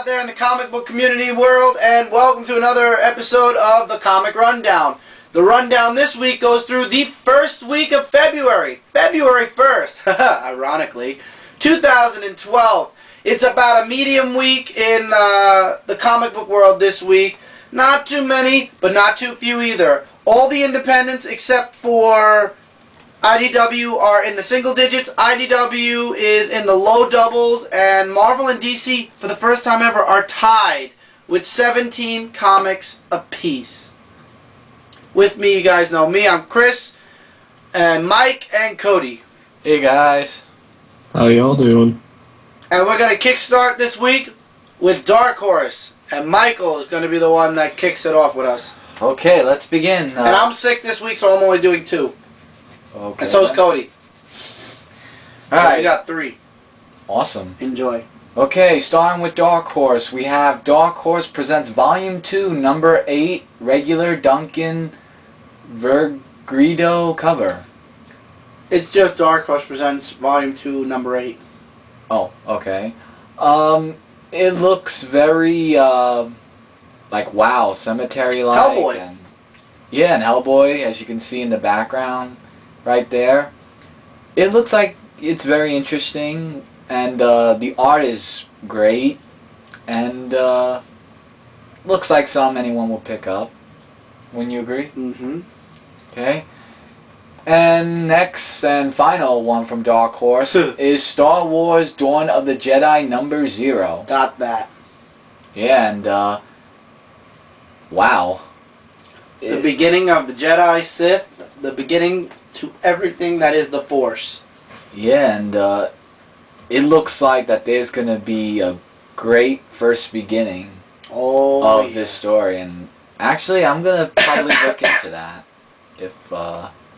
there in the comic book community world, and welcome to another episode of the Comic Rundown. The rundown this week goes through the first week of February. February 1st, ironically, 2012. It's about a medium week in the comic book world this week. Not too many, but not too few either. All the independents except for IDW are in the single digits. IDW is in the low doubles, and Marvel and DC, for the first time ever, are tied with 17 comics apiece. With me, you guys know me. I'm Chris, and Mike, and Cody. Hey guys. How y'all doing? And we're going to kickstart this week with Dark Horse, and Michael is going to be the one that kicks it off with us. Okay, let's begin. And I'm sick this week, so I'm only doing 2. Okay. And so is Cody. Alright. We got 3. Awesome. Enjoy. Okay, starting with Dark Horse, we have Dark Horse Presents Volume 2, Number 8, Regular Duncan Vergrido cover. It's just Dark Horse Presents Volume 2, Number 8. Oh, okay. It looks very, like, wow, cemetery-like. Hellboy. And, yeah, and Hellboy, as you can see in the background, right there. It looks like it's very interesting, and the art is great, and looks like something anyone will pick up. Wouldn't you agree? Mm-hmm. Okay. And next and final one from Dark Horse is Star Wars Dawn of the Jedi number 0. Got that. Yeah, and wow. The beginning of the Jedi Sith, the beginning to everything that is the Force. Yeah, and it looks like that there's going to be a great first beginning of this story. And actually, I'm going to probably look into that. If,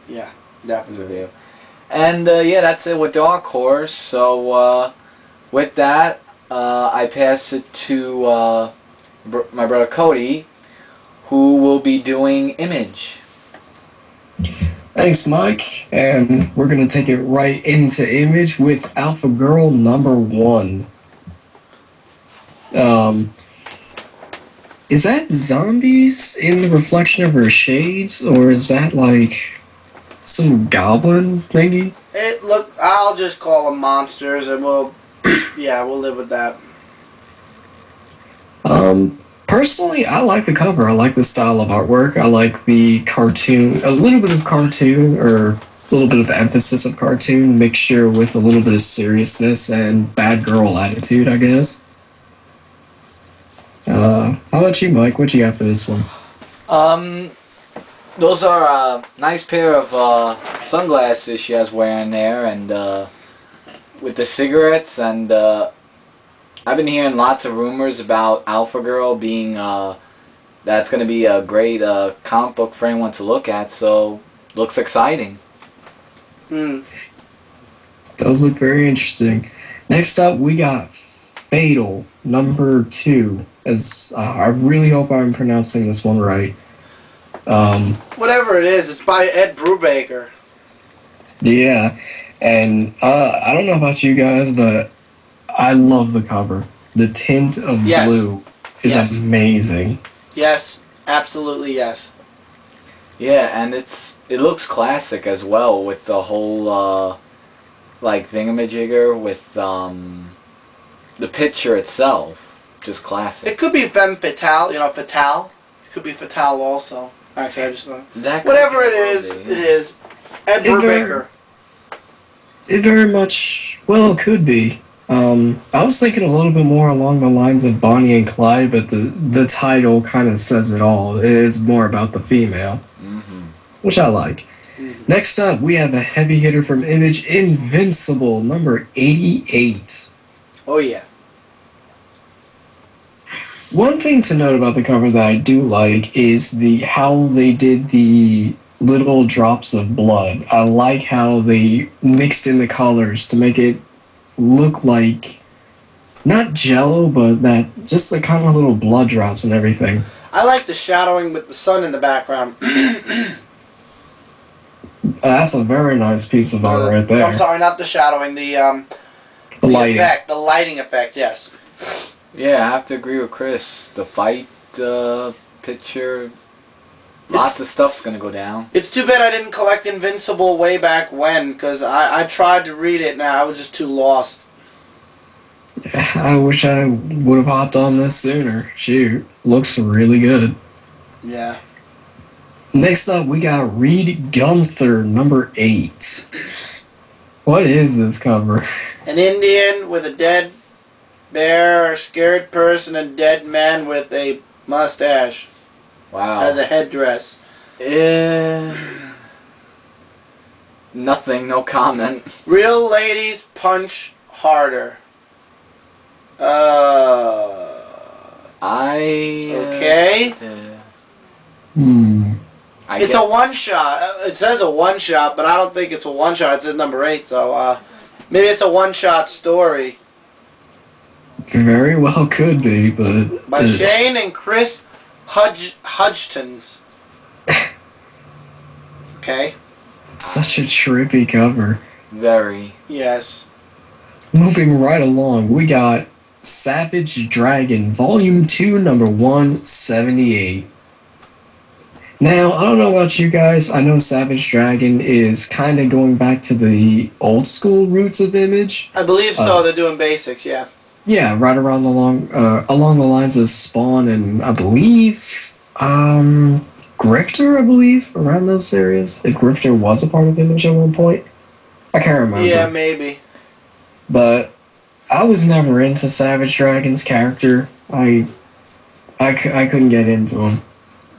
yeah, definitely. And, yeah, that's it with Dark Horse. So, with that, I pass it to my brother Cody, who will be doing Image. Thanks, Mike. And we're going to take it right into Image with Alpha Girl number 1. Is that zombies in the reflection of her shades, or is that like some goblin thingy? I'll just call them monsters, and we'll live with that. Personally, I like the cover. I like the style of artwork. I like the cartoon, a little bit of cartoon, or a little bit of emphasis of cartoon, mixture with a little bit of seriousness and bad girl attitude, I guess. How about you, Mike? What you got for this one? Those are a nice pair of sunglasses she has wearing there, and with the cigarettes, and I've been hearing lots of rumors about Alpha Girl being, that's going to be a great comic book for anyone to look at, so looks exciting. Does look very interesting. Next up, we got Fatal, number 2. As I really hope I'm pronouncing this one right. Whatever it is, it's by Ed Brubaker. Yeah, and I don't know about you guys, but I love the cover. The tint of blue is amazing. Yes, absolutely yes. Yeah, and it looks classic as well, with the whole like thingamajigger with the picture itself, just classic. It could be Femme Fatale, Fatale. It could be Fatale also. Actually, I just whatever it is, it is. Ed Brubaker. It very much, well, it could be. I was thinking a little bit more along the lines of Bonnie and Clyde, but the title kind of says it all. It is more about the female, which I like. Next up, we have a heavy hitter from Image, Invincible, number 88. Oh, yeah. One thing to note about the cover that I do like is how they did the little drops of blood. I like how they mixed in the colors to make it look like not jello, but that just the kind of little blood drops and everything. I like the shadowing with the sun in the background. That's a very nice piece of art right there. I'm sorry, not the shadowing, the lighting. The lighting effect, yes. Yeah, I have to agree with Chris. The fight picture, lots of stuff's gonna go down. It's too bad I didn't collect Invincible way back when, because I tried to read it and I was just too lost. I wish I would have hopped on this sooner. Shoot, looks really good. Yeah. Next up, we got Reed Gunther, number 8. What is this cover? An Indian with a dead bear, a scared person, and dead man with a mustache Wow. as a headdress. Nothing, no comment. Real ladies punch harder. Okay. It's a one-shot. It says a one-shot, but I don't think it's a one-shot. It says number 8, so maybe it's a one-shot story. Very well could be, but... By Shane and Chris Hudgtons. Okay. Such a trippy cover. Very. Yes. Moving right along, we got Savage Dragon, Volume 2, number 178. Now, I don't know about you guys. I know Savage Dragon is kind of going back to the old school roots of Image. I believe so. They're doing basics, yeah. Yeah, right around along the lines of Spawn and I believe Grifter, I believe, around those areas. If Grifter was a part of Image at one point. I can't remember. Yeah, maybe. But I was never into Savage Dragon's character. I couldn't get into him.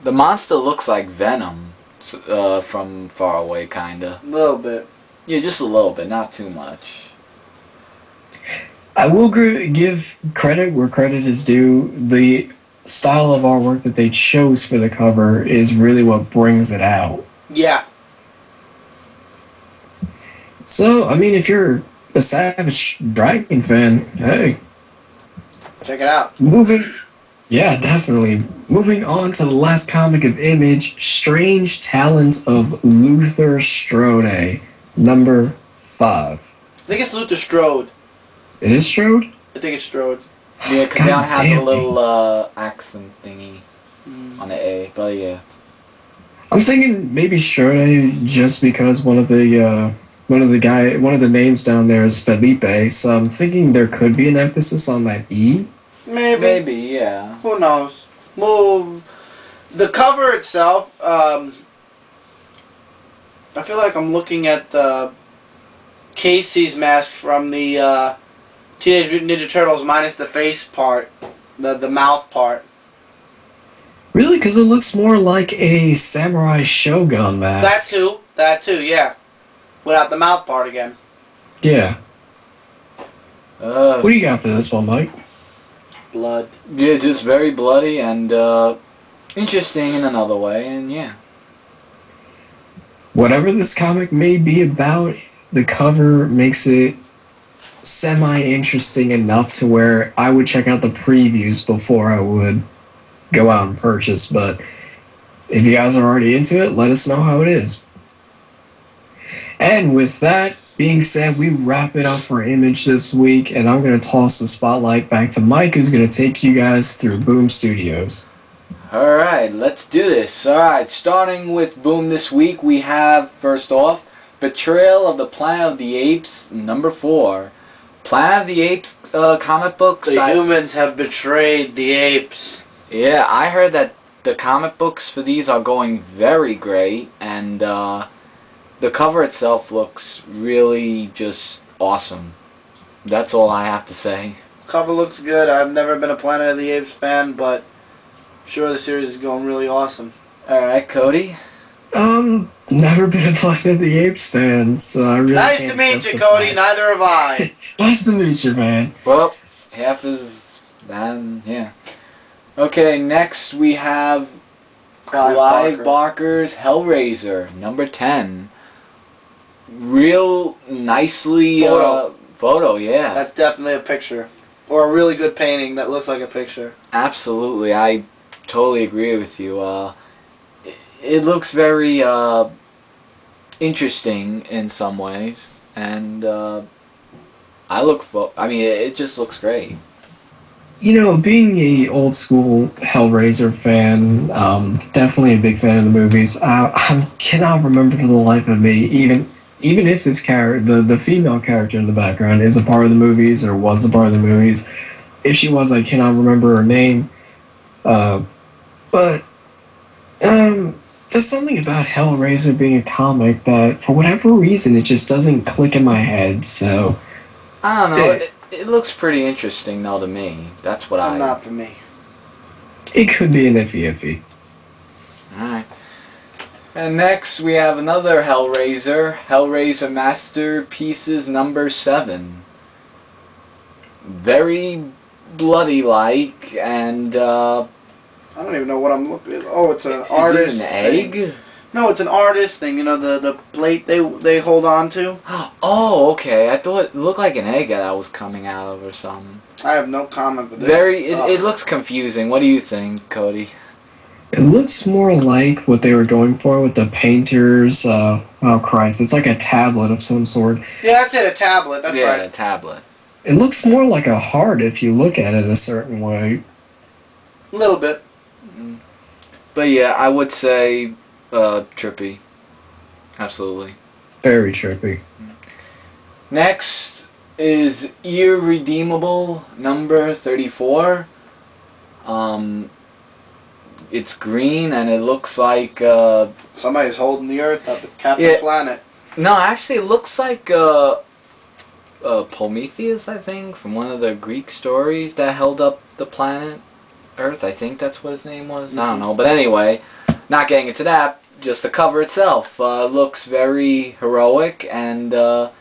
The monster looks like Venom from far away, kinda. A little bit. Yeah, just a little bit, not too much. I will give credit where credit is due. The style of artwork that they chose for the cover is really what brings it out. Yeah. So, I mean, if you're a Savage Dragon fan, hey. Check it out. Yeah, definitely. Moving on to the last comic of Image, Strange Talent of Luther Strode, number 5. I think it's Luther Strode. It is Strode? I think it's Strode. Yeah, because they don't have the damn little accent thingy on the A, but yeah. I'm thinking maybe Strode just because one of the names down there is Felipe, so I'm thinking there could be an emphasis on that E. Maybe, yeah. Who knows? Well, the cover itself, I feel like I'm looking at Casey's mask from the Teenage Mutant Ninja Turtles minus the face part, the mouth part. Really? Because it looks more like a Samurai Shogun mask. That too, yeah. Without the mouth part again. Yeah. What do you got for this one, Mike? Blood. Yeah, just very bloody and interesting in another way, and yeah. Whatever this comic may be about, the cover makes it semi-interesting enough to where I would check out the previews before I would go out and purchase, but if you guys are already into it, let us know how it is. And with that being said, we wrap it up for Image this week, and I'm going to toss the spotlight back to Mike, who's going to take you guys through Boom Studios. Alright, let's do this. Alright, starting with Boom this week, we have, first off, Betrayal of the Planet of the Apes, number 4. Planet of the Apes comic books. The humans have betrayed the apes. Yeah, I heard that the comic books for these are going very great, and the cover itself looks really just awesome. That's all I have to say. Cover looks good. I've never been a Planet of the Apes fan, but I'm sure the series is going really awesome. Alright, Cody? Never been a Planet of the Apes fan, so I really Nice can't to meet you, justify Cody. it. Neither have I. Nice to meet you, man. Well, half is that, yeah. Okay, next we have Clive Barker's Hellraiser, number 10. Real nicely photo, yeah. That's definitely a picture. Or a really good painting that looks like a picture. Absolutely, I totally agree with you. It looks very interesting in some ways, and it just looks great. Being a old school Hellraiser fan, definitely a big fan of the movies. I cannot remember for the life of me, even if this character, the female character in the background, is a part of the movies or was a part of the movies. If she was, I cannot remember her name. But there's something about Hellraiser being a comic that, for whatever reason, it just doesn't click in my head. So I don't know. It looks pretty interesting, though, to me. That's what Not for me. it could be an iffy. Alright. And next, we have another Hellraiser. Hellraiser Masterpieces number 7. Very bloody-like, and, I don't even know what I'm looking at. Oh, it's an artist. Is it an egg? Thing. No, it's an artist thing. The plate they hold on to. Oh, okay. I thought it looked like an egg that I was coming out of or something. I have no comment for this. It looks confusing. What do you think, Cody? It looks more like what they were going for with the painters. Oh Christ! It's like a tablet of some sort. Yeah, that's it. A tablet. That's right. Yeah, a tablet. It looks more like a heart if you look at it a certain way. A little bit. But yeah, I would say trippy. Absolutely. Very trippy. Next is Irredeemable number 34. It's green and it looks like Somebody's holding the Earth up. It's Captain Yeah. Planet. no, actually it looks like Prometheus, I think, from one of the Greek stories that held up the planet Earth. I think that's what his name was. I don't know, but anyway, not getting into that. Just the cover itself looks very heroic, and it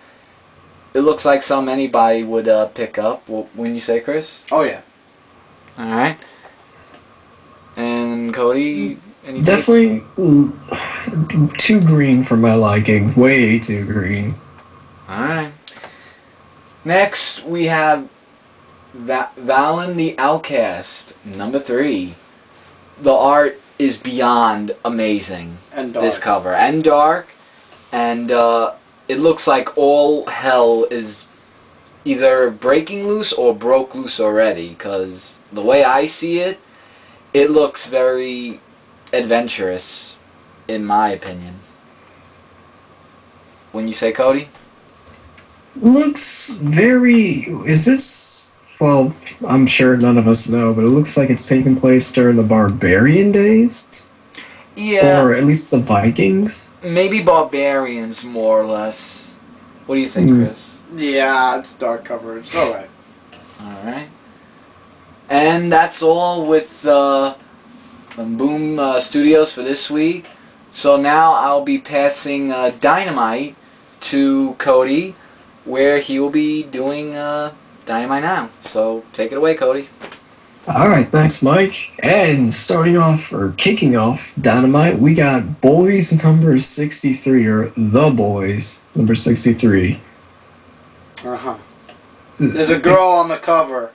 looks like something anybody would pick up. Wouldn't you say, Chris? Oh yeah. All right. And Cody, any Definitely too green for my liking. Way too green. All right. Next, we have Valen the Outcast, number 3. The art is beyond amazing. And dark. This cover. And dark. And it looks like all hell is either breaking loose or broke loose already. Because the way I see it, it looks very adventurous, in my opinion. Wouldn't you say, Cody? Looks very... Is this... Well, I'm sure none of us know, but it looks like it's taking place during the barbarian days? Yeah. Or at least the Vikings? Maybe barbarians, more or less. What do you think, Chris? Yeah, it's dark cover. It's all right. Alright. And that's all with from Boom Studios for this week. So now I'll be passing Dynamite to Cody, where he will be doing Dynamite now. So take it away, Cody. Alright, thanks Mike. And starting off, or kicking off Dynamite, we got Boys number 63, or The Boys number 63. Uh-huh. There's a girl on the cover.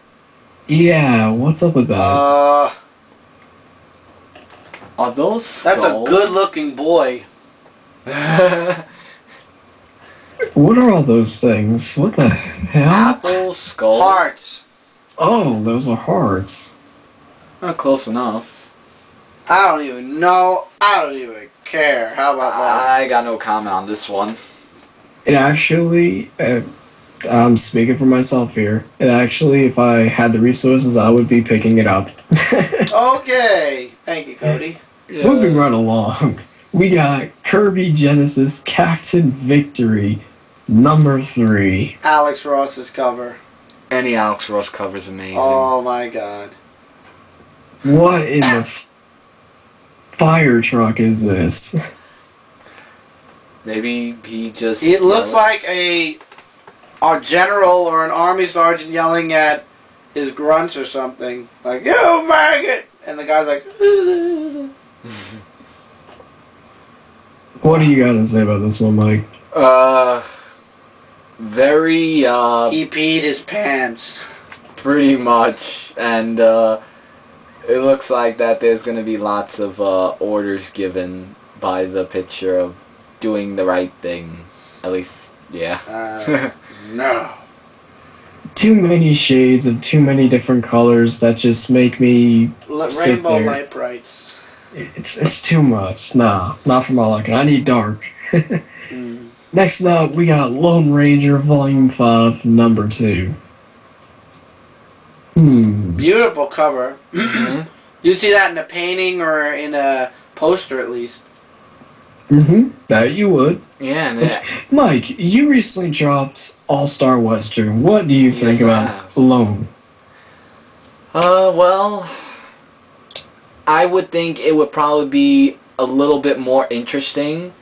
Yeah, what's up with that? Are those skulls? That's a good-looking boy. What are all those things? What the hell? Apple skull. Hearts. Oh, those are hearts. Not close enough. I don't even know. I don't even care. How about that? I got no comment on this one. It actually, I'm speaking for myself here. It actually, if I had the resources, I would be picking it up. Okay. Thank you, Cody. Yeah. Moving right along, we got Kirby Genesis Captain Victory number 3. Alex Ross's cover. Any Alex Ross cover is amazing. Oh my god. What in the fire truck is this? Maybe he just... It looks like a general or an army sergeant yelling at his grunts or something. Like, you maggot! And the guy's like... What do you got to say about this one, Mike? Very, He peed his pants. pretty much, and, it looks like that there's gonna be lots of, orders given by the picture of doing the right thing. At least, yeah. No. too many shades of too many different colors that just make me sit Rainbow there. light brights. It's too much. Nah, not for my liking. I need dark. Mm. Next up, we got Lone Ranger Volume 5, Number 2. Beautiful cover. Mhm. You'd see that in a painting or in a poster at least. That you would. Yeah, and that, Mike, you recently dropped All-Star Western. What do you think Yes, I about have. Lone? well, I would think it would probably be a little bit more interesting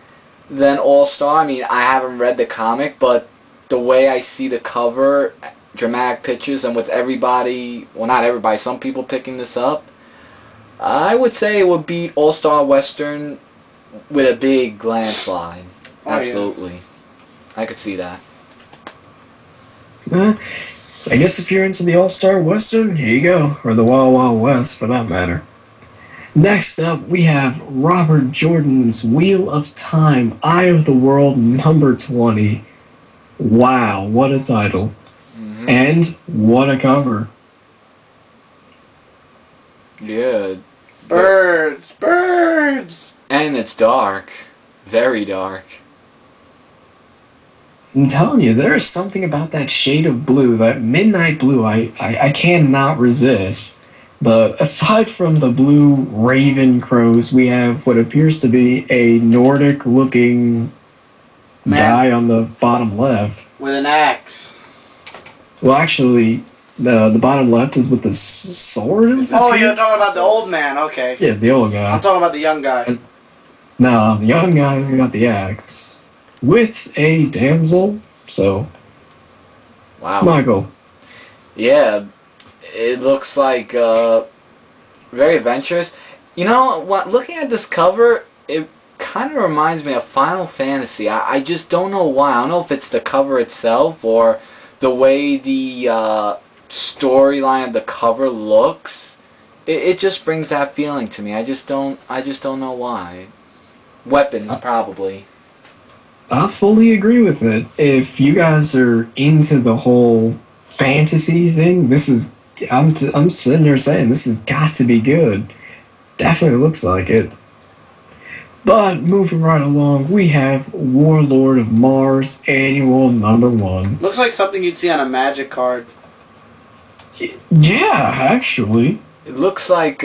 than All-Star. I mean, I haven't read the comic, but the way I see the cover, dramatic pictures, and with everybody, well, not everybody, some people picking this up, I would say it would beat All-Star Western with a big landslide. Oh, yeah. Absolutely. I could see that. I guess if you're into the All-Star Western, here you go. Or the Wild Wild West, for that matter. Next up, we have Robert Jordan's Wheel of Time, Eye of the World, number 20. Wow, what a title. Mhm. And what a cover. Yeah. Birds! Birds! And it's dark. Very dark. I'm telling you, there is something about that shade of blue, that midnight blue, I cannot resist. But aside from the blue raven crows, we have what appears to be a Nordic-looking Man. guy on the bottom left. With an axe. Well, actually, the bottom left is with the sword. Oh, you're talking about the old man, okay. Yeah, the old I'm guy. talking about the young guy. No, the young guy's got the axe with a damsel. So, Wow. Michael, Yeah. It looks like very adventurous. You know what? Looking at this cover, it kind of reminds me of Final Fantasy. I just don't know why. I don't know if it's the cover itself or the way the storyline of the cover looks. It just brings that feeling to me. I just don't know why. Weapons, probably. I fully agree with it. If you guys are into the whole fantasy thing, this is. I'm sitting there saying this has got to be good. Definitely looks like it. But moving right along, we have Warlord of Mars Annual number 1. Looks like something you'd see on a magic card. Yeah, actually. It looks like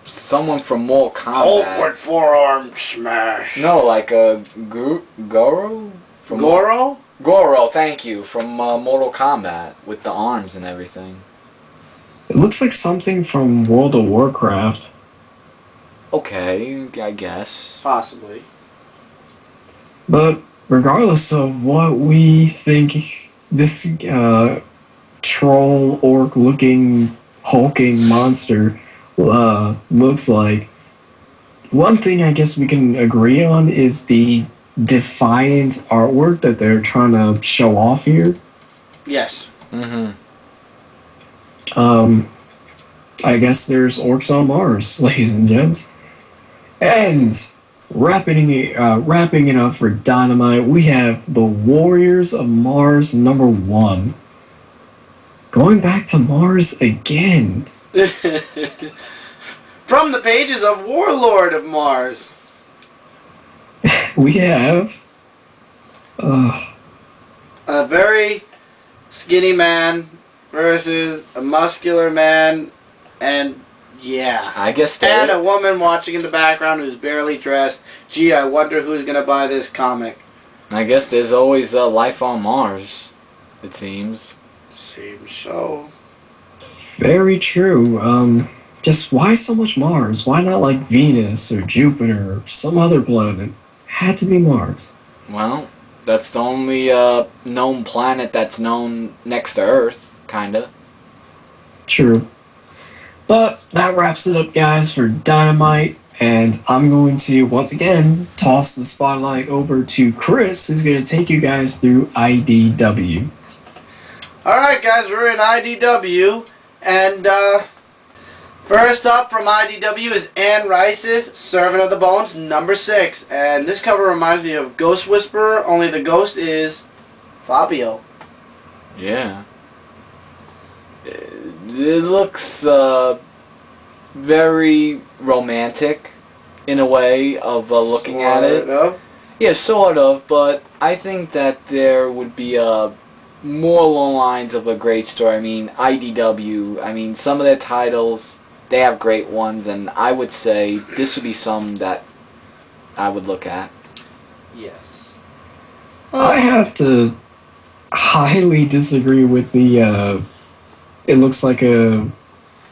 someone from Mortal Kombat. Hulk with forearm smash. No, like a Goro? From Goro? Goro, thank you, from Mortal Kombat with the arms and everything. It looks like something from World of Warcraft. Okay, I guess. Possibly. But regardless of what we think this troll orc looking hulking monster looks like, one thing I guess we can agree on is the defiant artwork that they're trying to show off here. Yes. Mm-hmm. I guess there's orcs on Mars, ladies and gents. And wrapping it up for Dynamite, we have the Warriors of Mars number 1. Going back to Mars again. From the pages of Warlord of Mars. We have A very skinny man versus a muscular man, and yeah. I guess And that. a woman watching in the background who's barely dressed. Gee, I wonder who's gonna buy this comic. I guess there's always life on Mars, it seems. Seems so. very true. Just why so much Mars? Why not like Venus or Jupiter or some other planet? Had to be Mars. Well, that's the only known planet that's known next to Earth, kinda. True. But that wraps it up, guys, for Dynamite. And I'm going to, once again, toss the spotlight over to Chris, who's going to take you guys through IDW. Alright guys, we're in IDW, and first up from IDW is Anne Rice's Servant of the Bones, number 6. And this cover reminds me of Ghost Whisperer, only the ghost is Fabio. Yeah. It looks very romantic in a way of looking at it. Sort of. Yeah, sort of, but I think that there would be more along the lines of a great story. I mean, IDW, I mean, some of their titles, they have great ones, and I would say this would be some that I would look at. Yes. I have to highly disagree with the, it looks like a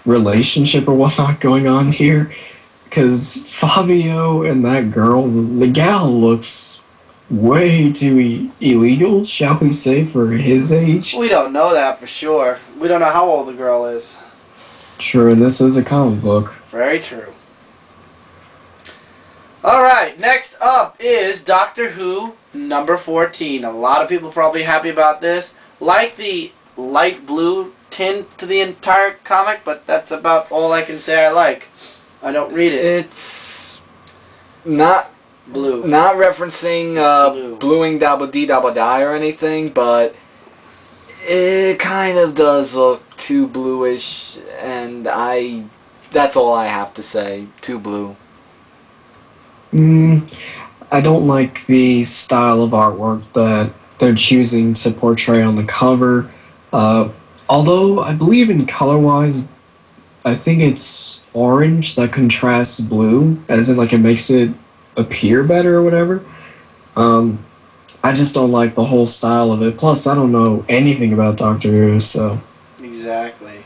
relationship or whatnot going on here. Because Fabio and that girl, the gal looks way too illegal, shall we say, for his age. We don't know that for sure. We don't know how old the girl is. True, and this is a comic book. Very true. Alright, next up is Doctor Who number 14. A lot of people probably happy about this. Like the light blue tint to the entire comic, but that's about all I can say I like. I don't read it. It's not Blue. not referencing blue. bluing double D double die or anything, but it kind of does look too bluish, and that's all I have to say. Too blue. I don't like the style of artwork that they're choosing to portray on the cover. Although I believe in color-wise, I think it's orange that contrasts blue, as in like it makes it appear better or whatever. I just don't like the whole style of it. Plus, I don't know anything about Doctor Who, so... Exactly.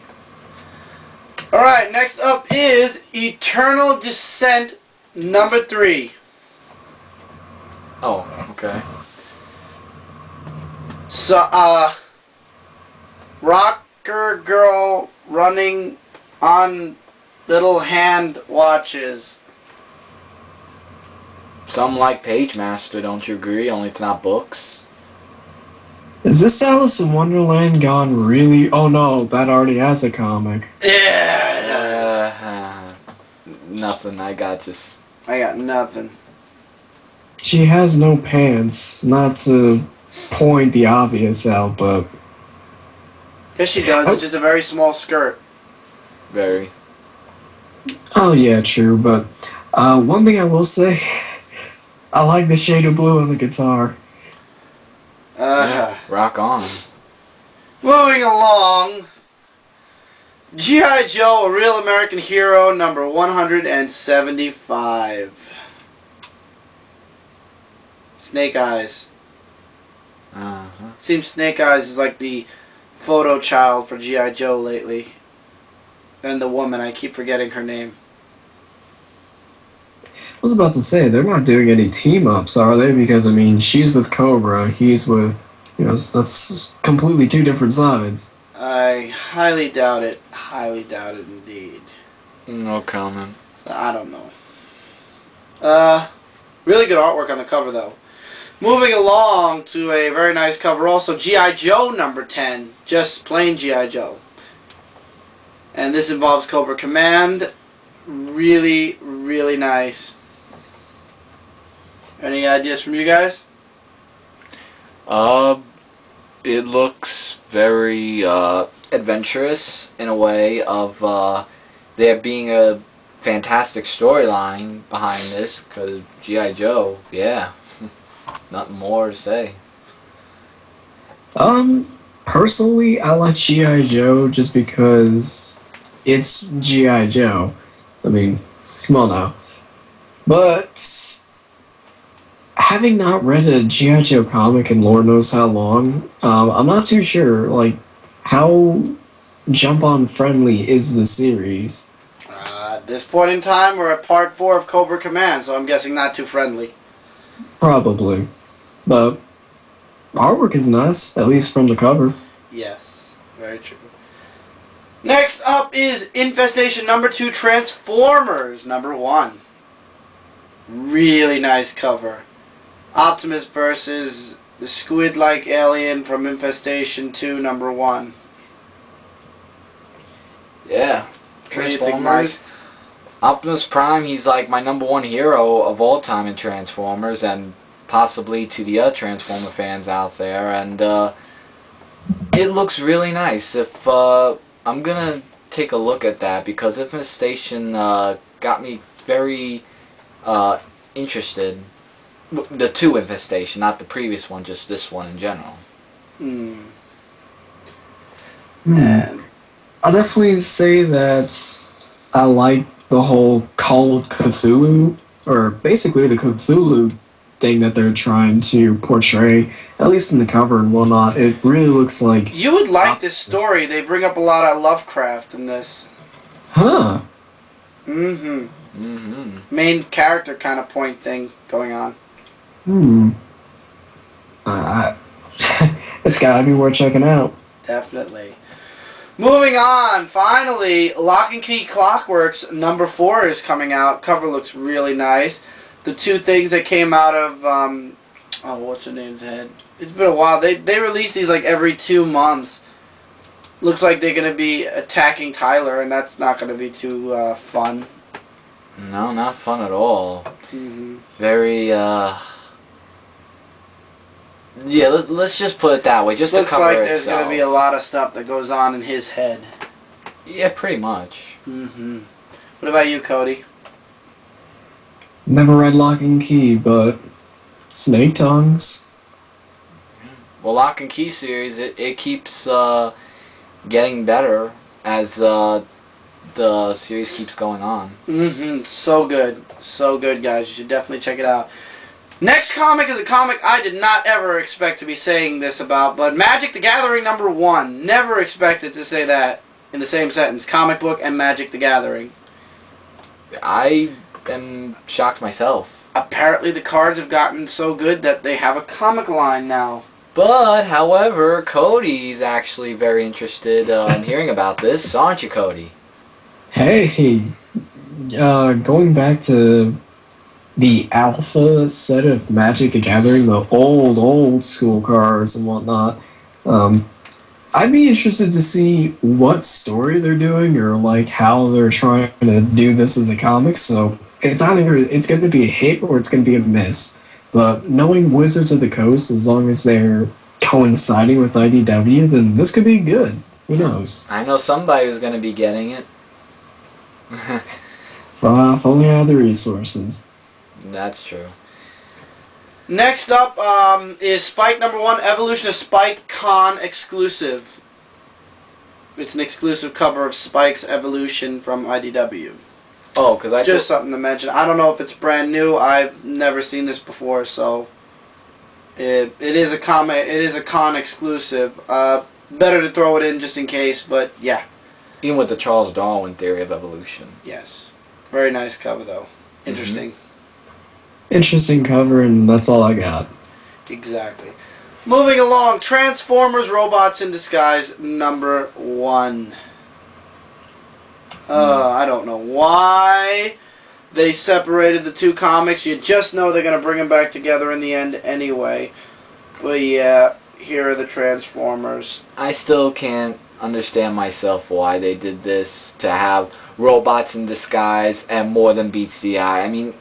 Alright, next up is Eternal Descent number 3. Oh, okay. So, rocker girl running on little hand watches. Some like Page Master, don't you agree? Only it's not books. Is this Alice in Wonderland gone really... Oh no, that already has a comic. Yeah. Nothing, I got nothing. She has no pants, not to point the obvious out, but... Yes, she does. It's just a very small skirt. Very. Oh yeah, true, but one thing I will say, I like the shade of blue on the guitar. Yeah, rock on. Moving along, G.I. Joe, A Real American Hero, number 175. Snake Eyes. Seems Snake Eyes is like the photo child for G.I. Joe lately. And the woman, I keep forgetting her name. I was about to say, they're not doing any team-ups, are they? Because, I mean, she's with Cobra, he's with, you know, that's completely two different sides. I highly doubt it. Highly doubt it indeed. No comment. So, I don't know. Really good artwork on the cover, though. Moving along to a very nice cover also, G.I. Joe number 10. Just plain G.I. Joe. And this involves Cobra Command. Really, really nice. Any ideas from you guys? It looks very adventurous in a way of there being a fantastic storyline behind this, because G.I. Joe, yeah, nothing more to say. Personally, I like G.I. Joe just because it's G.I. Joe. I mean, come on now. But having not read a G.I. Joe comic in Lord knows how long, I'm not too sure, like, how jump-on friendly is the series? At this point in time, we're at part 4 of Cobra Command, so I'm guessing not too friendly. Probably. But artwork is nice, at least from the cover. Yes, very true. Next up is Infestation number 2, Transformers number 1. Really nice cover. Optimus versus the squid-like alien from Infestation 2 number 1. Yeah. What do you think, Transformers. Optimus Prime, he's like my #1 hero of all time in Transformers, and possibly to the other Transformer fans out there, and it looks really nice. If I'm gonna take a look at that because Infestation got me very interested. The 2 Infestation, not the previous one, just this one in general. And I'll definitely say that I like the whole Call of Cthulhu, or basically the Cthulhu thing that they're trying to portray, at least in the cover and whatnot. It really looks like... you would like this story. They bring up a lot of Lovecraft in this. Huh. Main character kind of point thing going on. It's gotta be worth checking out. Definitely. Moving on, finally, Lock and Key Clockworks number 4 is coming out. Cover looks really nice. The 2 things that came out of, oh, what's her name's head? It's been a while. They release these like every 2 months. Looks like they're going to be attacking Tyler, and that's not going to be too fun. No, not fun at all. Very, yeah, let's just put it that way. Just looks the cover like there's itself. going to be a lot of stuff that goes on in his head. Yeah, pretty much. What about you, Cody? Never read Lock and Key, but Snake Tongues. Well, Lock and Key series, it keeps getting better as the series keeps going on. So good. So good, guys. You should definitely check it out. Next comic is a comic I did not ever expect to be saying this about, but Magic the Gathering number 1. Never expected to say that in the same sentence. Comic book and Magic the Gathering. I am shocked myself. Apparently the cards have gotten so good that they have a comic line now. But, however, Cody's actually very interested in hearing about this, aren't you, Cody? Hey, going back to the alpha set of Magic the Gathering, the old school cards and whatnot, I'd be interested to see what story they're doing or like how they're trying to do this as a comic. So it's either it's going to be a hit or it's going to be a miss. But knowing Wizards of the Coast, as long as they're coinciding with IDW, then this could be good. Who knows? I know somebody who's going to be getting it. If only I had the resources. That's true. Next up is Spike number 1, Evolution of Spike Con exclusive. It's an exclusive cover of Spike's Evolution from IDW. Oh, because I just something to mention. I don't know if it's brand new. I've never seen this before, so it is a comic. It is a con exclusive. Better to throw it in just in case, but yeah. Even with the Charles Darwin theory of evolution. Yes, very nice cover though. Interesting. Interesting cover, and that's all I got. Exactly. Moving along, Transformers: Robots in Disguise number 1. I don't know why they separated the 2 comics. You just know they're going to bring them back together in the end anyway. But yeah, here are the Transformers. I still can't understand myself why they did this to have robots in disguise and more than beats the eye. I mean,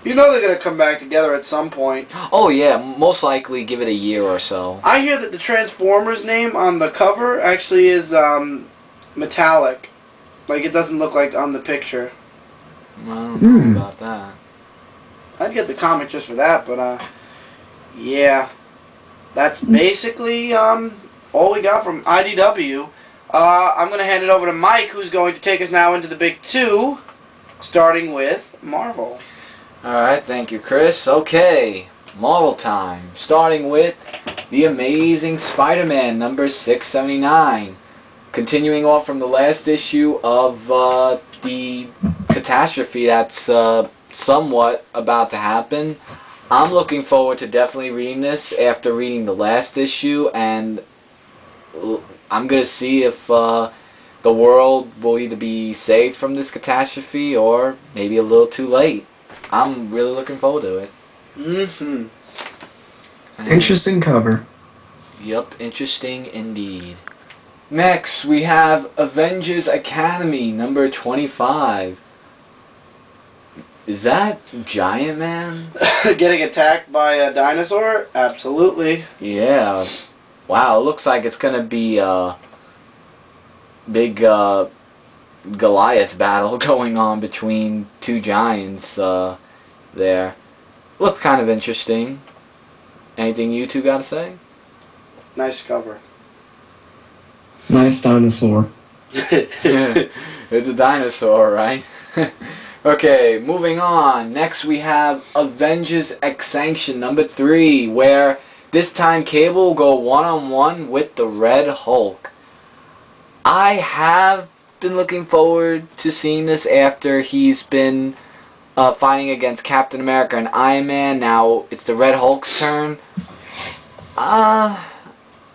you know they're going to come back together at some point. Oh yeah, most likely give it a year or so. I hear that the Transformers name on the cover actually is metallic. Like, it doesn't look like on the picture. I don't know about that. I'd get the comic just for that, but, yeah. That's basically, all we got from IDW. I'm going to hand it over to Mike, who's going to take us now into the big 2, starting with Marvel. Alright, thank you, Chris. Okay, Marvel time. Starting with The Amazing Spider-Man, number 679. Continuing off from the last issue of the catastrophe that's somewhat about to happen. I'm looking forward to definitely reading this after reading the last issue, and I'm going to see if the world will either be saved from this catastrophe or maybe a little too late. I'm really looking forward to it. Interesting cover. Yep, interesting indeed. Next, we have Avengers Academy, number 25. Is that Giant Man? Getting attacked by a dinosaur? Absolutely. Yeah. Wow, it looks like it's going to be big Goliath battle going on between two giants there. Looked kind of interesting. Anything you two got to say? Nice cover. Nice dinosaur. It's a dinosaur, right? Okay, moving on. Next we have Avengers Extinction number 3, where this time Cable will go one-on-one with the Red Hulk. I have been looking forward to seeing this after he's been fighting against Captain America and Iron Man. Now it's the Red Hulk's turn.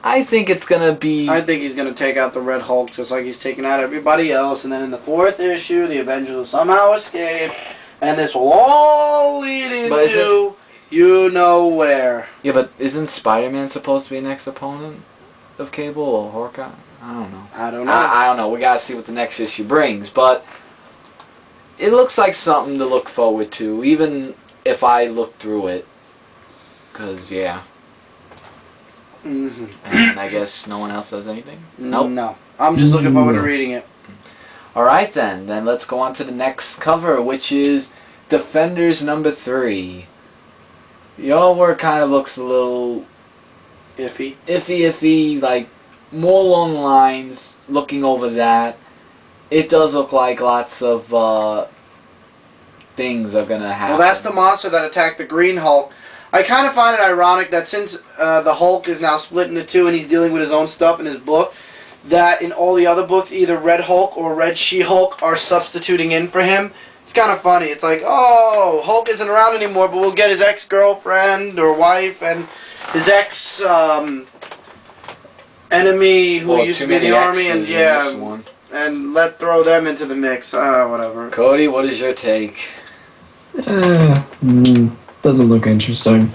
I think it's gonna be... I think he's gonna take out the Red Hulk just like he's taking out everybody else, and then in the 4th issue, the Avengers will somehow escape, and this will all lead into you know where. Yeah, but isn't Spider-Man supposed to be the next opponent of Cable or Hawkeye? I don't know. I don't know. I don't know. We gotta see what the next issue brings, but it looks like something to look forward to, even if I look through it. Cause yeah. Mm-hmm. And I guess no one else has anything? Nope. No. I'm just looking forward to reading it. Alright then let's go on to the next cover, which is Defenders number 3. The artwork kind of looks a little... Iffy, like, more along the lines, looking over that. It does look like lots of things are gonna happen. Well, that's the monster that attacked the Green Hulk. I kind of find it ironic that since the Hulk is now split into two and he's dealing with his own stuff in his book, that in all the other books, either Red Hulk or Red She-Hulk are substituting in for him. It's kind of funny. It's like, oh, Hulk isn't around anymore, but we'll get his ex-girlfriend or wife and his ex-enemy who used to be in the army, and yeah, and throw them into the mix. Whatever. Cody, what is your take? Doesn't look interesting.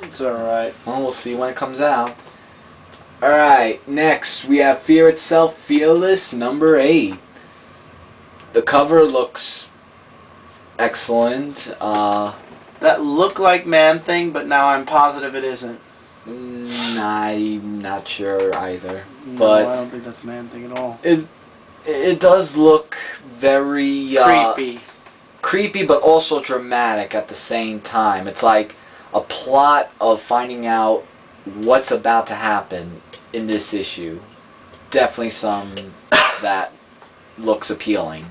It's alright. Well, we'll see when it comes out. Alright, next we have Fear Itself Fearless number 8. The cover looks excellent. That looked like Man-Thing, but now I'm positive it isn't. I'm not sure either. No, but I don't think that's Man-Thing at all. It does look very... creepy, but also dramatic at the same time. It's like a plot of finding out what's about to happen in this issue. Definitely some that looks appealing.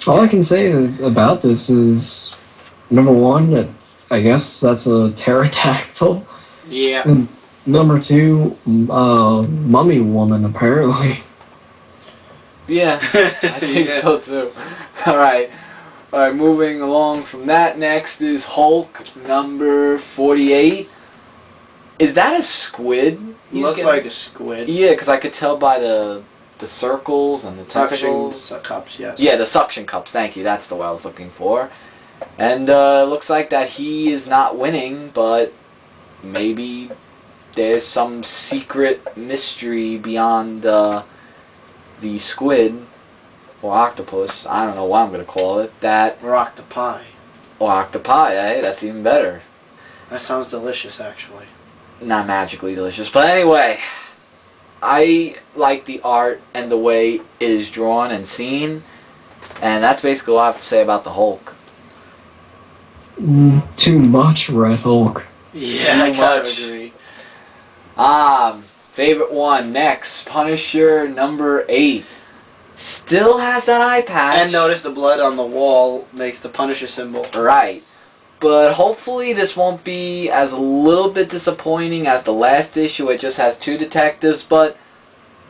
All I can say about this is, number 1, I guess that's a pterodactyl. Yeah. And number 2, mummy woman, apparently. Yeah, I think so too. Alright, moving along from that, next is Hulk number 48. Is that a squid? Looks like a squid. Yeah, because I could tell by the circles and the tentacles. Suction cups, yes. Yeah, the suction cups, thank you, that's the word I was looking for. And looks like that he is not winning, but maybe there's some secret mystery beyond the squid or octopus, I don't know what I'm going to call it, or octopi. Or octopi, hey, that's even better. That sounds delicious, actually. Not magically delicious, but anyway, I like the art and the way it is drawn and seen, and that's basically all I have to say about the Hulk. Too much Red Hulk. Yeah, I gotta agree. Favorite one, next, Punisher number 8. Still has that eye patch. And notice the blood on the wall makes the Punisher symbol. Right. But hopefully this won't be as a little bit disappointing as the last issue. It just has 2 detectives. But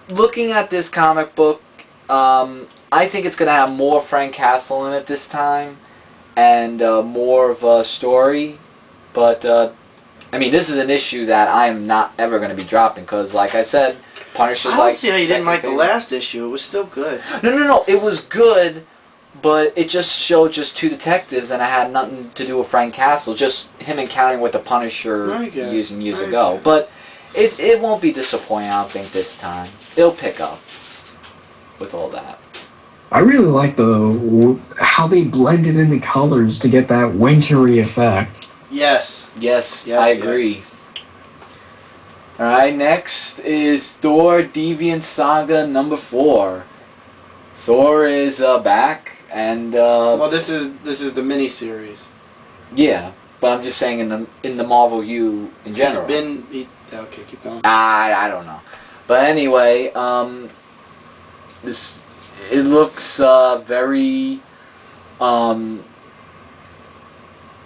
looking at this comic book, I think it's going to have more Frank Castle in it this time. And more of a story. But... I mean, this is an issue that I'm not ever going to be dropping because, like I said, Punisher's like... I don't see how you didn't like the last issue. It was still good. No. It was good, but it just showed just 2 detectives, and it had nothing to do with Frank Castle. Just him encountering with the Punisher years and years ago. But it won't be disappointing, I don't think, this time. It'll pick up with all that. I really like how they blended in the colors to get that wintry effect. Yes. Yes, I agree. Alright, next is Thor Deviant Saga number 4. Thor is back, and well, this is the mini series. yeah, but I'm just saying in the Marvel U in general. Okay, keep going. I don't know, but anyway, it looks very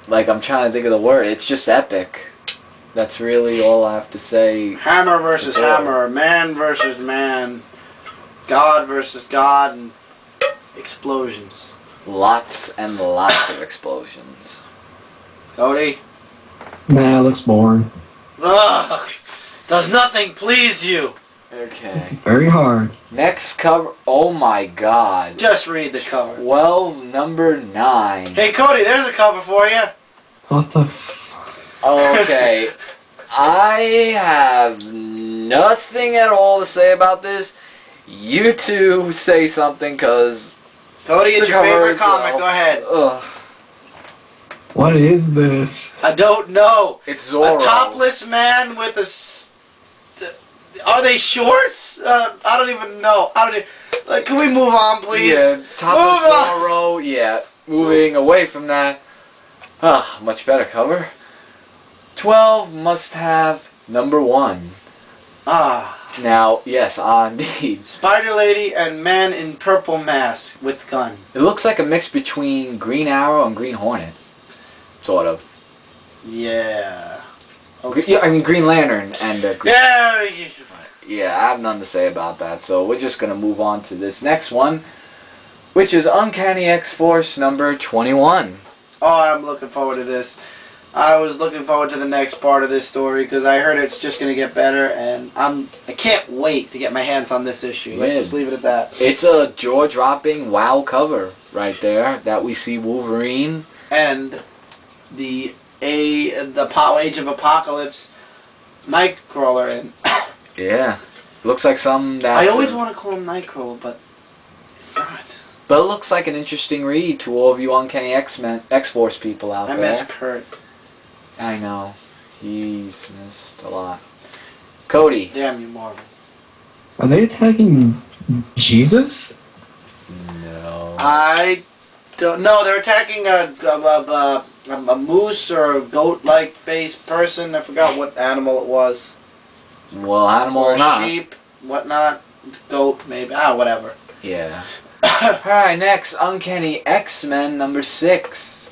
like, I'm trying to think of the word. It's just epic. That's really all I have to say. Hammer versus hammer, man versus man, God versus God, and explosions. Lots and lots of explosions. Cody? Nah, it looks boring. Ugh! Does nothing please you? Okay. Very hard. Next cover. Oh my god. Just read the cover. 12, number 9. Hey Cody, there's a cover for you. What the Okay. I have nothing at all to say about this. You two say something, because Cody, it's the your cover favorite itself. comic. Go ahead. Ugh. What is this? I don't know. It's Zorro. A topless man with a... Are they shorts? I don't even know. Can we move on, please? Yeah, topless Move on. Zorro. Yeah, moving away from that. Ah, much better cover. 12 must have number 1. Ah. Now, yes, indeed. Spider Lady and man in purple mask with gun. It looks like a mix between Green Arrow and Green Hornet. Sort of. Yeah. Yeah, I mean Green Lantern and Green... Yeah. Yeah, I have nothing to say about that, so we're just going to move on to this next one, which is Uncanny X-Force number 21. Oh, I'm looking forward to this. I was looking forward to the next part of this story because I heard it's just going to get better, and I can't wait to get my hands on this issue. Let's just leave it at that. It's a jaw-dropping wow cover right there that we see Wolverine And the Age of Apocalypse Nightcrawler in. Yeah. Looks like some that... I always want to call him Nightcrawler, but it's not. But it looks like an interesting read to all of you Uncanny X-Force people out there. I miss Kurt. I know. He's missed a lot. Cody. Damn you, Marvel. Are they attacking Jesus? No. I don't know. They're attacking a moose or a goat-like faced person. I forgot what animal it was. Well, animal Or or not. sheep, whatnot. Goat, maybe. Ah, whatever. Yeah. Alright, next, Uncanny X-Men number 6.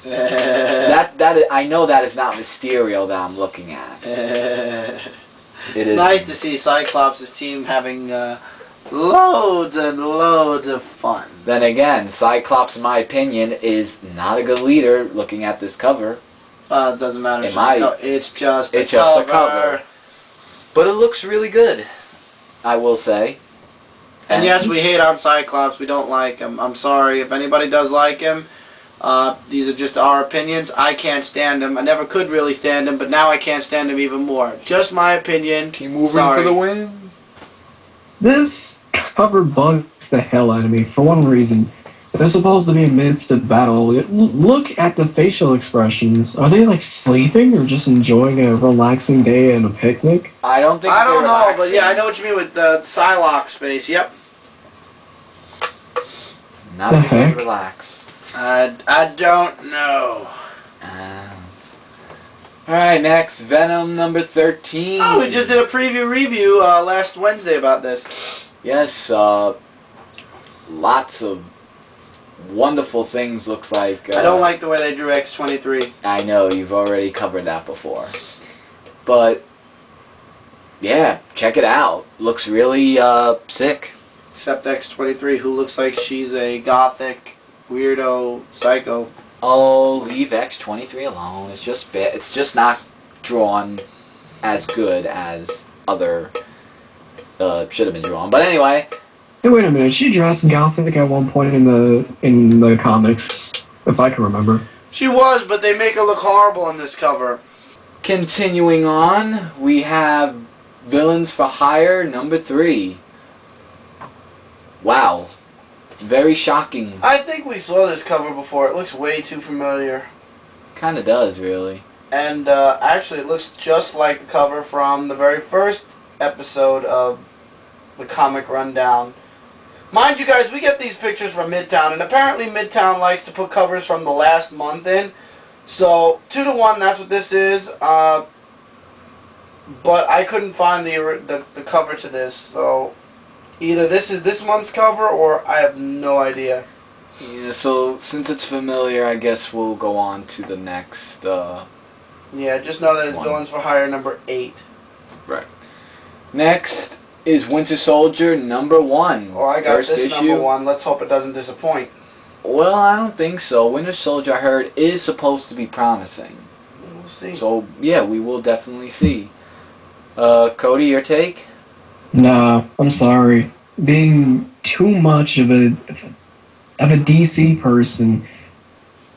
I know that is not Mysterio that I'm looking at. It's nice to see Cyclops' team having loads and loads of fun. Then again, Cyclops, in my opinion, is not a good leader looking at this cover. It doesn't matter. It's just a cover. But it looks really good, I will say. And yes, we hate on Cyclops. We don't like him. I'm sorry. If anybody does like him, these are just our opinions. I can't stand him. I never could really stand him, but now I can't stand him even more. Just my opinion. Keep moving Sorry. for the win. This cover bugs the hell out of me for one reason. They're supposed to be amidst a battle. Look at the facial expressions. Are they like sleeping or just enjoying a relaxing day and a picnic? I don't think I don't know, relaxing. but yeah, I know what you mean with the Psylocke's face. Yep. Not if they relax. I don't know. Alright, next, Venom number 13. Oh, we just did a preview review last Wednesday about this. Yes, lots of wonderful things, looks like. I don't like the way they drew X-23. I know, you've already covered that before. But, yeah, check it out. Looks really sick. Except X-23, who looks like she's a gothic, weirdo, psycho. Oh, leave X-23 alone. It's just it's just not drawn as good as other should have been drawn. But anyway. Hey, wait a minute. She dressed gothic at one point in the comics, if I can remember. She was, but they make her look horrible on this cover. Continuing on, we have Villains for Hire number 3. Wow. Very shocking. I think we saw this cover before. It looks way too familiar. Kinda does, really. And actually, it looks just like the cover from the very first episode of the Comic Rundown. Mind you guys, we get these pictures from Midtown, and apparently Midtown likes to put covers from the last month in. So, 2-to-1, that's what this is. But I couldn't find the cover to this, so either this is this month's cover, or I have no idea. Yeah, so since it's familiar, I guess we'll go on to the next, Yeah, just know that it's one. Villains for Hire number 8. Right. Next is Winter Soldier number 1. Oh, I got First this issue. number 1. Let's hope it doesn't disappoint. Well, I don't think so. Winter Soldier, I heard, is supposed to be promising. We'll see. So, yeah, we will definitely see. Cody, your take? Nah, I'm sorry. Being too much of a DC person,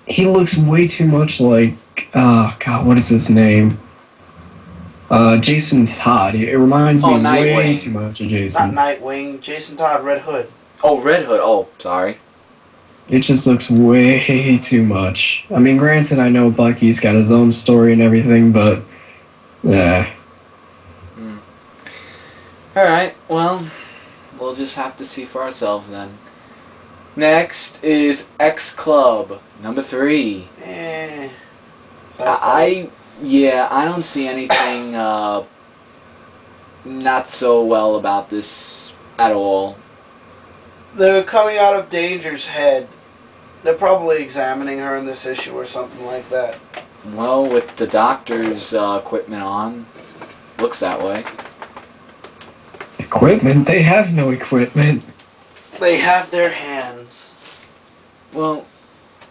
he looks way too much like, God, what is his name? Jason Todd. It reminds me way Nightwing. too much of Not Jason. Nightwing. Jason Todd, Red Hood. Oh, Red Hood. Oh, sorry. It just looks way too much. I mean, granted, I know Bucky's got his own story and everything, but yeah. Alright, well, we'll just have to see for ourselves then. Next is X Club number 3. I don't see anything not so well about this at all. They're coming out of Danger's head. They're probably examining her in this issue or something like that. Well, with the doctor's equipment on, looks that way. Equipment? They have no equipment. They have their hands. Well,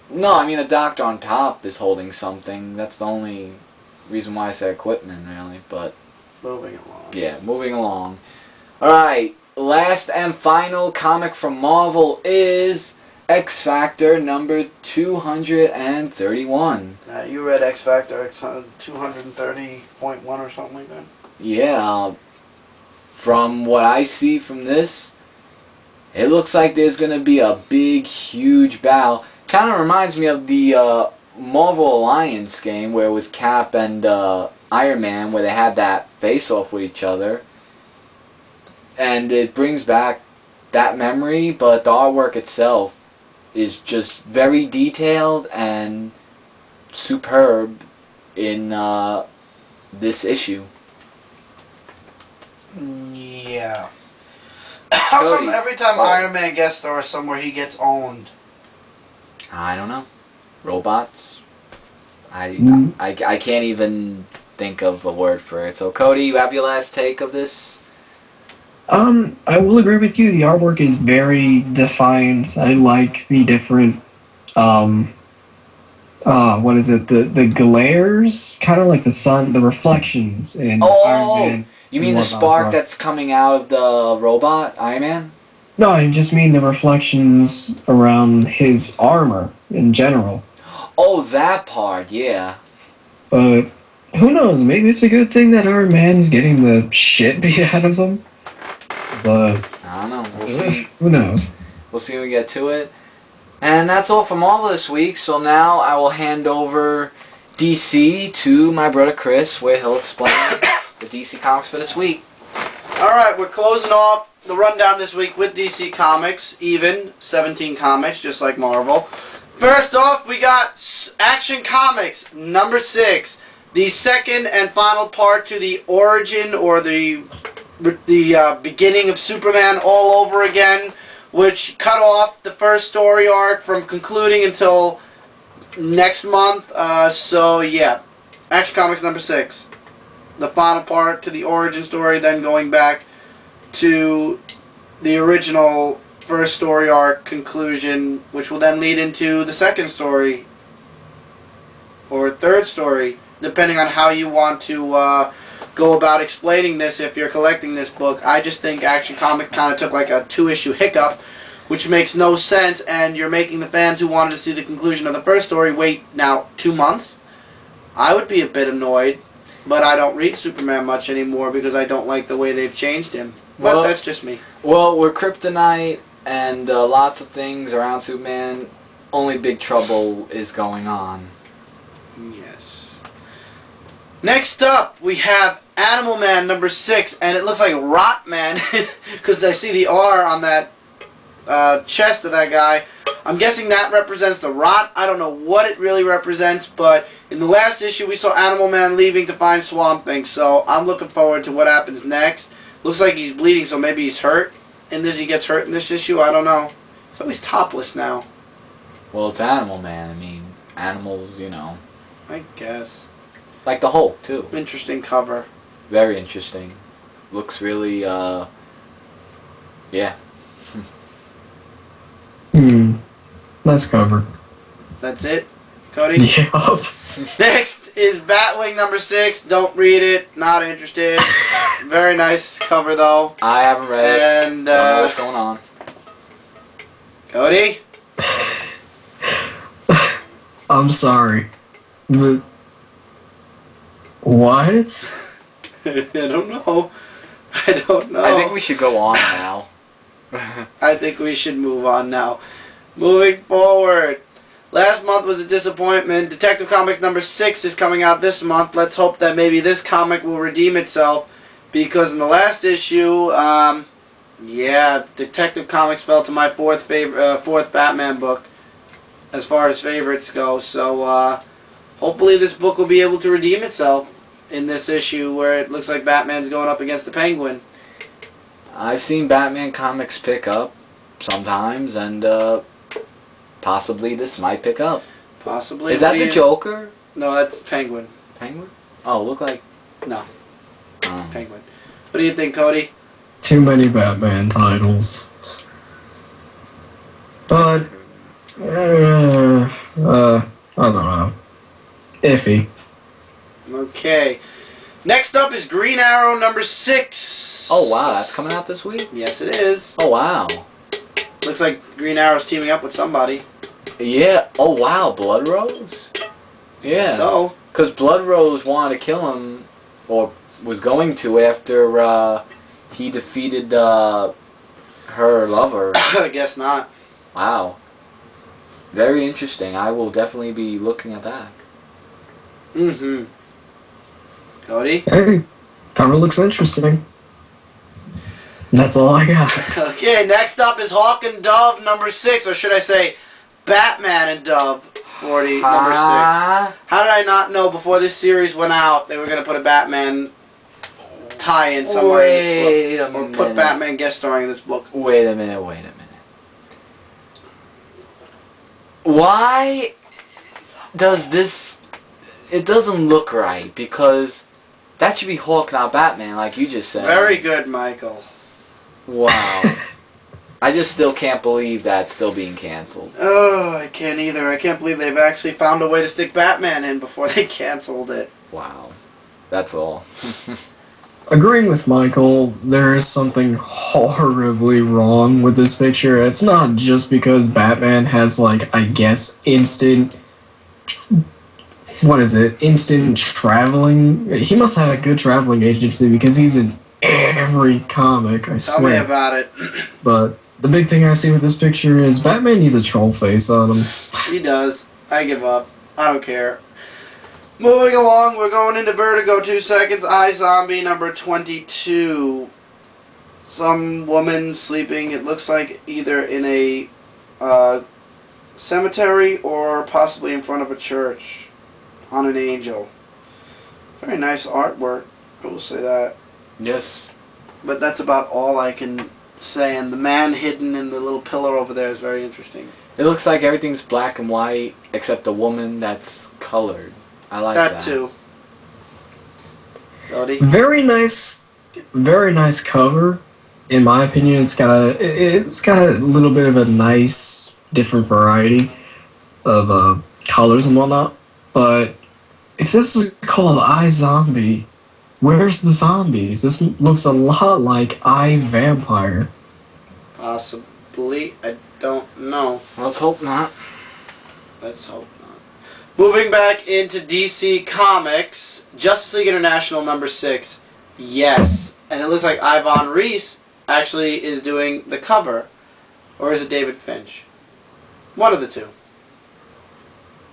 no, I mean the doctor on top is holding something. That's the only reason why I said equipment, really. But Moving along. yeah, moving along. Alright, last and final comic from Marvel is X Factor number 231. You read X Factor 230.1 or something like that? Yeah, from what I see from this, it looks like there's going to be a big, huge battle. Kind of reminds me of the Marvel Alliance game where it was Cap and Iron Man, where they had that face-off with each other. And it brings back that memory, but the artwork itself is just very detailed and superb in this issue. Yeah. How come every time Iron Man guest stars somewhere he gets owned? I don't know. Robots? I can't even think of a word for it. So Cody, you have your last take of this? I will agree with you. The artwork is very defined. I like the different, what is it? The glares, kind of like the sun, the reflections in Iron Man. You mean the spark that's coming out of the robot, Iron Man? No, I just mean the reflections around his armor in general. Oh, that part, yeah. But who knows? Maybe it's a good thing that Iron Man's getting the shit beat out of him. But I don't know. We'll see. Who knows? We'll see when we get to it. And that's all for Marvel this week. So now I will hand over DC to my brother Chris, where he'll explain the DC Comics for this week. Alright, we're closing off the rundown this week with DC Comics, even 17 comics, just like Marvel. First off, we got Action Comics number 6, the second and final part to the origin or the beginning of Superman all over again, which cut off the first story arc from concluding until next month. So yeah, Action Comics number 6. The final part to the origin story, then going back to the original first story arc conclusion, which will then lead into the second story or third story, depending on how you want to go about explaining this if you're collecting this book. I just think Action Comics kind of took like a 2-issue hiccup, which makes no sense, and you're making the fans who wanted to see the conclusion of the first story wait now 2 months. I would be a bit annoyed. But I don't read Superman much anymore because I don't like the way they've changed him. But that's just me. Well, we're Kryptonite and lots of things around Superman. Only big trouble is going on. Yes. Next up, we have Animal Man number 6, and it looks like Rot Man, because I see the R on that chest of that guy. I'm guessing that represents the rot. I don't know what it really represents, but in the last issue we saw Animal Man leaving to find Swamp Thing, so I'm looking forward to what happens next. Looks like he's bleeding, so maybe he's hurt. And then he gets hurt in this issue, I don't know. So he's topless now. Well, it's Animal Man. I mean, animals, you know. I guess. Like the Hulk, too. Interesting cover. Very interesting. Looks really, yeah. Nice cover. That's it, Cody? Yeah. Next is Batwing number 6. Don't read it. Not interested. Very nice cover, though. I haven't read it. And, Don't know what's going on. Cody? I'm sorry. But what? I don't know. I don't know. I think we should go on now. I think we should move on now. Moving forward. Last month was a disappointment. Detective Comics number 6 is coming out this month. Let's hope that maybe this comic will redeem itself. Because in the last issue, yeah, Detective Comics fell to my fourth Batman book as far as favorites go. So hopefully this book will be able to redeem itself in this issue where it looks like Batman's going up against the Penguin. I've seen Batman comics pick up sometimes, and possibly this might pick up. Possibly. Is that the Joker? No, that's Penguin. Penguin? Oh, look like... No. Penguin. What do you think, Cody? Too many Batman titles. But, I don't know. Iffy. Okay. Next up is Green Arrow number 6. Oh, wow, that's coming out this week? Yes, it is. Oh, wow. Looks like Green Arrow's teaming up with somebody. Yeah. Oh, wow, Blood Rose? Yeah. So? Because Blood Rose wanted to kill him, or was going to after he defeated her lover. I guess not. Wow. Very interesting. I will definitely be looking at that. Mm-hmm. Cody? Hey, cover looks interesting. That's all I got. Okay, next up is Hawk and Dove number 6, or should I say Batman and Dove 40 number 6. How did I not know before this series went out they were going to put a Batman tie-in somewhere in this book? Or put Batman guest starring in this book. Wait a minute. Why does this... It doesn't look right, because that should be Hawk, not Batman, like you just said. Very good, Michael. Wow. I just still can't believe that's still being canceled. Oh, I can't either. I can't believe they've actually found a way to stick Batman in before they canceled it. Wow. That's all. Agreeing with Michael, there is something horribly wrong with this picture. It's not just because Batman has, like, I guess, instant... What is it? Instant traveling? He must have a good traveling agency because he's in every comic, I swear. Tell me about it. But the big thing I see with this picture is Batman needs a troll face on him. He does. I give up. I don't care. Moving along, we're going into Vertigo 2 seconds. iZombie number 22. Some woman sleeping, it looks like either in a cemetery or possibly in front of a church. On an angel. Very nice artwork, I will say that. Yes. But that's about all I can say, and the man hidden in the little pillar over there is very interesting. It looks like everything's black and white, except the woman that's colored. I like that. That too. Cody? Very nice cover. In my opinion, it's got a little bit of a nice, different variety of colors and whatnot. But if this is called iZombie, where's the zombies? This looks a lot like iVampire. Possibly. I don't know. Let's hope not. Let's hope not. Moving back into DC Comics, Justice League International number 6. Yes. And it looks like Ivan Reis actually is doing the cover. Or is it David Finch? One of the two.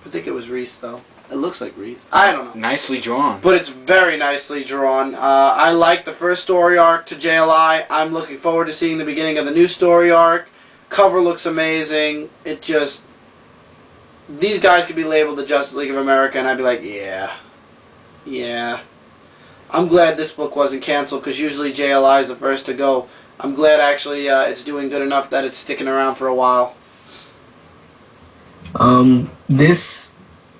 I think it was Reis, though. It looks like Reese. I don't know. Nicely drawn. But it's very nicely drawn. I like the first story arc to JLI. I'm looking forward to seeing the beginning of the new story arc. Cover looks amazing. It just... These guys could be labeled the Justice League of America, and I'd be like, yeah. Yeah. I'm glad this book wasn't canceled, because usually JLI is the first to go. I'm glad, actually, it's doing good enough that it's sticking around for a while. This,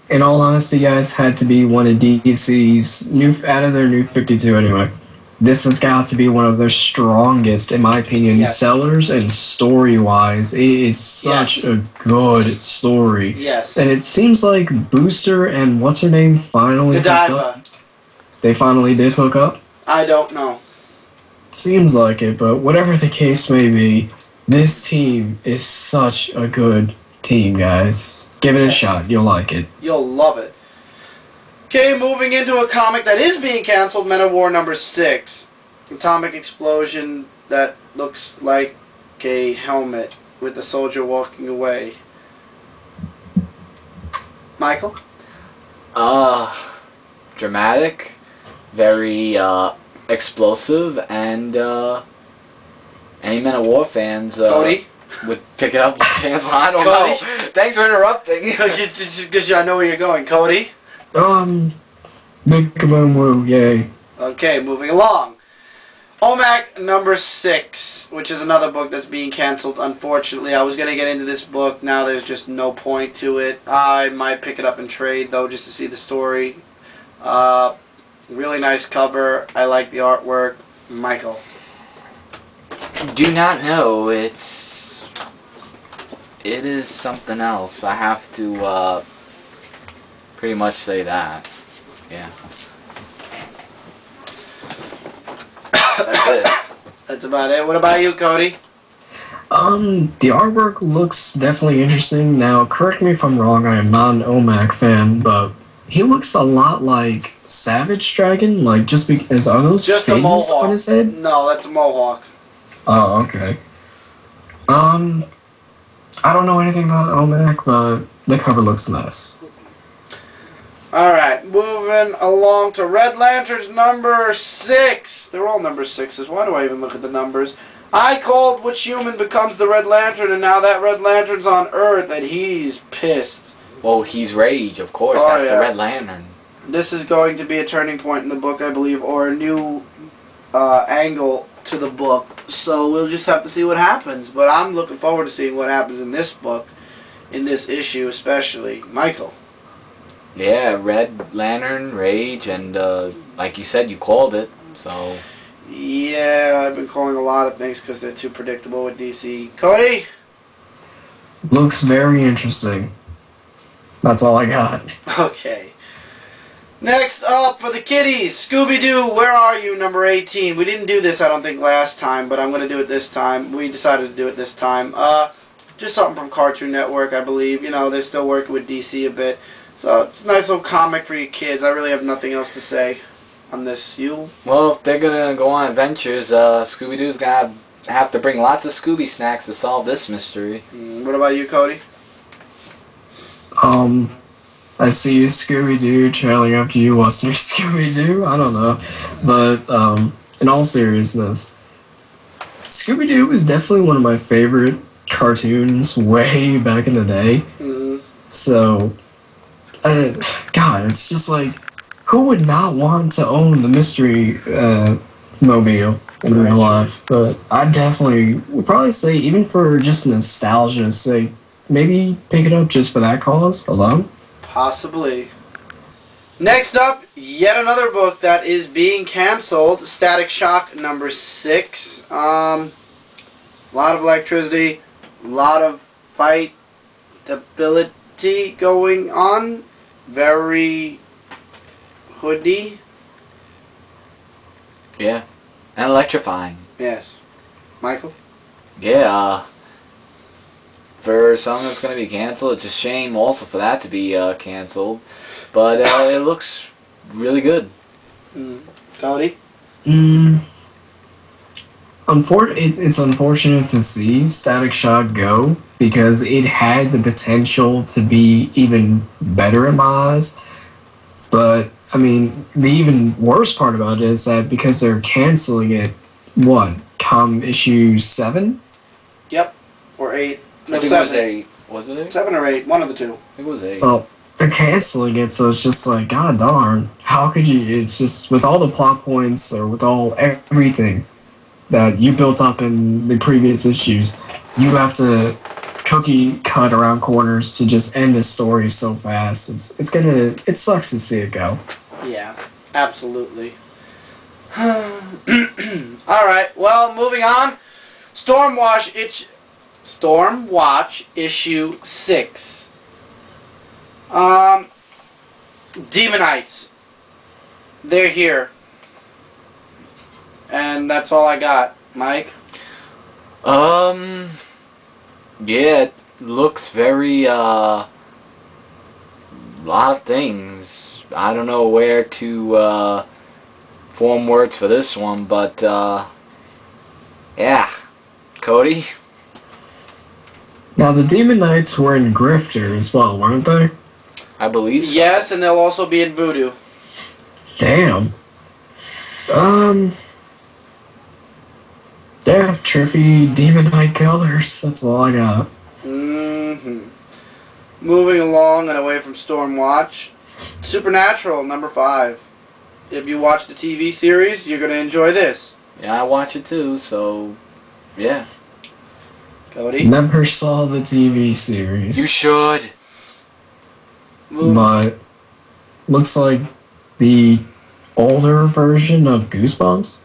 in all honesty, guys, had to be one of DC's out of their new 52 anyway. This has got to be one of their strongest, in my opinion, sellers, and story-wise, it is such a good story. Yes. And it seems like Booster and what's her name finally hooked up. They finally did hook up? I don't know. Seems like it, but whatever the case may be, this team is such a good team, guys. Give it a shot. You'll like it. You'll love it. Okay, moving into a comic that is being canceled, Men of War number 6. Atomic explosion that looks like a helmet with a soldier walking away. Michael? Dramatic, very explosive, and any Men of War fans Cody? would pick it up with fans. I don't know. Thanks for interrupting. Just because I know where you're going. Cody? Big kaboom woo, yay. Okay, moving along. OMAC number 6, which is another book that's being canceled, unfortunately. I was going to get into this book. Now there's just no point to it. I might pick it up and trade, though, just to see the story. Really nice cover. I like the artwork. Michael? Do not know. It is something else. I have to pretty much say that. Yeah. That's it. That's about it. What about you, Cody? The artwork looks definitely interesting. Now, correct me if I'm wrong, I am not an OMAC fan, but he looks a lot like Savage Dragon, like just because are those just fins a mohawk on his head? No, that's a mohawk. Oh, okay. I don't know anything about OMAC, but the cover looks nice. Alright, moving along to Red Lanterns number 6. They're all number 6s. Why do I even look at the numbers? I called which human becomes the Red Lantern, and now that Red Lantern's on Earth, and he's pissed. Well, he's Rage, of course. That's the Red Lantern. This is going to be a turning point in the book, I believe, or a new angle to the book. So we'll just have to see what happens. But I'm looking forward to seeing what happens in this book, in this issue especially. Michael? Yeah, Red Lantern, Rage, and like you said, you called it, so... Yeah, I've been calling a lot of things because they're too predictable with DC. Cody? Looks very interesting. That's all I got. Okay. Next up for the kiddies, Scooby-Doo, Where Are You, number 18. We didn't do this, I don't think, last time, but I'm going to do it this time. We decided to do it this time. Just something from Cartoon Network, I believe. You know, they're still working with DC a bit. So it's a nice little comic for you kids. I really have nothing else to say on this. You? Well, if they're going to go on adventures, Scooby-Doo's going to have to bring lots of Scooby snacks to solve this mystery. What about you, Cody? I see you, Scooby-Doo, trailing after you. What's your Scooby-Doo? I don't know. But, in all seriousness, Scooby-Doo is definitely one of my favorite cartoons way back in the day. So, God, it's just like, who would not want to own the Mystery Mobile in real life? But I definitely would probably say, even for just nostalgia's sake, maybe pick it up just for that cause alone. Possibly. Next up, yet another book that is being canceled. Static Shock number 6. A lot of electricity, a lot of fightability going on. Very hoodie. Yeah, and electrifying. Yes. Michael? Yeah, for something that's going to be canceled, it's a shame also for that to be canceled. But it looks really good. Cody? It's unfortunate to see Static Shock go, because it had the potential to be even better in my eyes. But, I mean, the even worse part about it is that because they're canceling it, what, come issue 7? Yep. Or 8. No, I think 7. it was 8. Was it 8? 7 or 8. One of the two. I think it was 8. Well, they're canceling it, so it's just like, god darn. How could you, it's just, with all the plot points, or with all everything that you built up in the previous issues, you have to cookie cut around corners to just end the story so fast. It sucks to see it go. Yeah, absolutely. Alright, well, moving on. Stormwatch issue 6. Demonites. They're here. And that's all I got. Mike? Yeah, it looks very, lot of things. I don't know where to, form words for this one, but, yeah. Cody? Now, the Demon Knights were in Grifter as well, weren't they? I believe so. Yes, and they'll also be in Voodoo. Damn. Yeah, trippy Demon Knight colors. That's all I got. Moving along and away from Stormwatch. Supernatural, number 5. If you watch the TV series, you're going to enjoy this. Yeah, I watch it too, so, yeah. Cody? Never saw the TV series. You should. But looks like the older version of Goosebumps.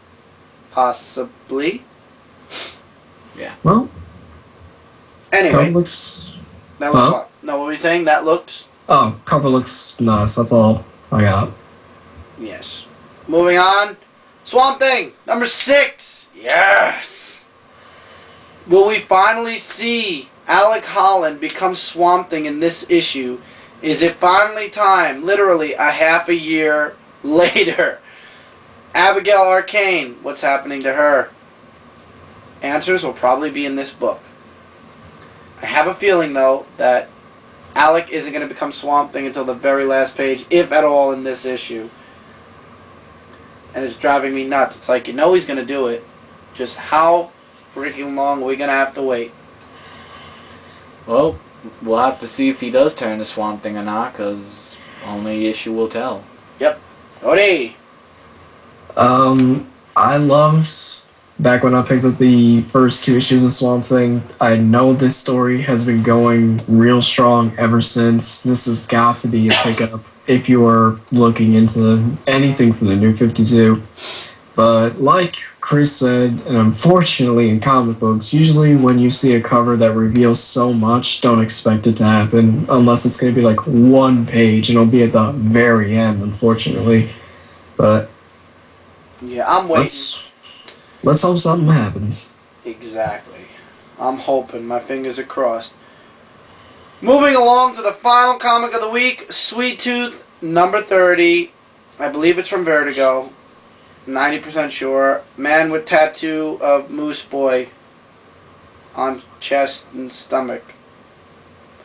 Possibly. Yeah. Well, Anyway, looks. that looks fun. No, what were we saying? That looked... Oh, cover looks nice. That's all I got. Yes. Moving on. Swamp Thing, number 6. Yes. Will we finally see Alec Holland become Swamp Thing in this issue? Is it finally time, literally a half a year later? Abigail Arcane, what's happening to her? Answers will probably be in this book. I have a feeling, though, that Alec isn't going to become Swamp Thing until the very last page, if at all, in this issue. And it's driving me nuts. It's like, you know he's going to do it. Just how freaking long are we going to have to wait? Well, we'll have to see if he does turn to Swamp Thing or not, because only issue will tell. Yep. Cody! I loved, back when I picked up the first 2 issues of Swamp Thing, I know this story has been going real strong ever since. This has got to be a pickup if you are looking into anything from the New 52. But like Chris said, and unfortunately in comic books, usually when you see a cover that reveals so much, don't expect it to happen, unless it's going to be like 1 page, and it'll be at the very end, unfortunately. But yeah, I'm waiting. Let's hope something happens. Exactly. I'm hoping. My fingers are crossed. Moving along to the final comic of the week, Sweet Tooth, number 30. I believe it's from Vertigo. 90% sure. Man with tattoo of Moose Boy on chest and stomach.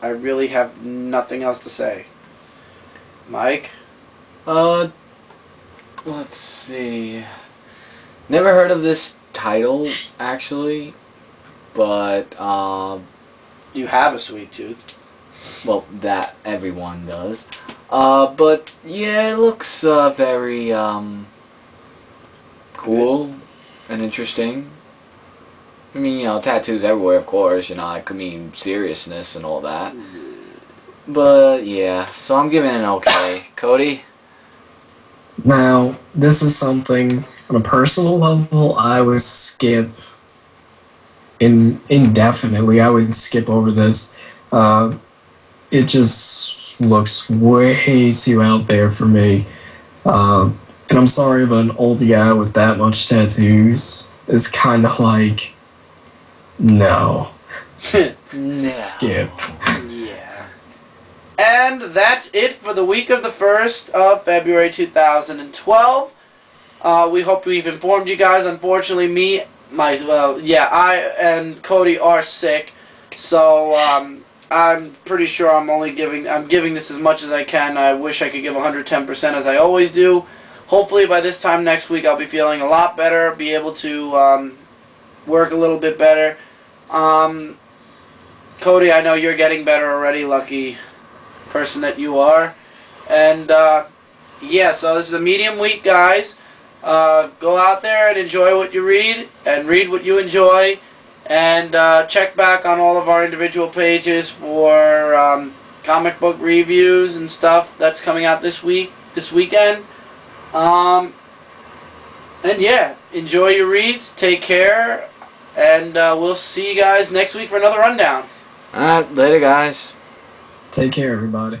I really have nothing else to say. Mike? Let's see. Never heard of this title, actually, but, You have a sweet tooth. well, that everyone does. But, yeah, it looks, very, cool and interesting. I mean, you know, tattoos everywhere, of course, you know, it could mean seriousness and all that. But, yeah, so I'm giving it an okay. Cody? Now, this is something, on a personal level, I would skip indefinitely. I would skip over this. It just looks way too out there for me. And I'm sorry, but an old guy with that much tattoos is kind of like, no. No. Skip. Yeah. And that's it for the week of the 1st of February 2012. We hope we've informed you guys. Unfortunately, I and Cody are sick. So, I'm pretty sure I'm giving this as much as I can. I wish I could give 110% as I always do. Hopefully by this time next week I'll be feeling a lot better, be able to work a little bit better. Cody, I know you're getting better already, lucky person that you are. And yeah, so this is a medium week, guys. Go out there and enjoy what you read, and read what you enjoy, and check back on all of our individual pages for comic book reviews and stuff that's coming out this weekend. And yeah, enjoy your reads, take care, and we'll see you guys next week for another rundown. Alright, later guys. Take care, everybody.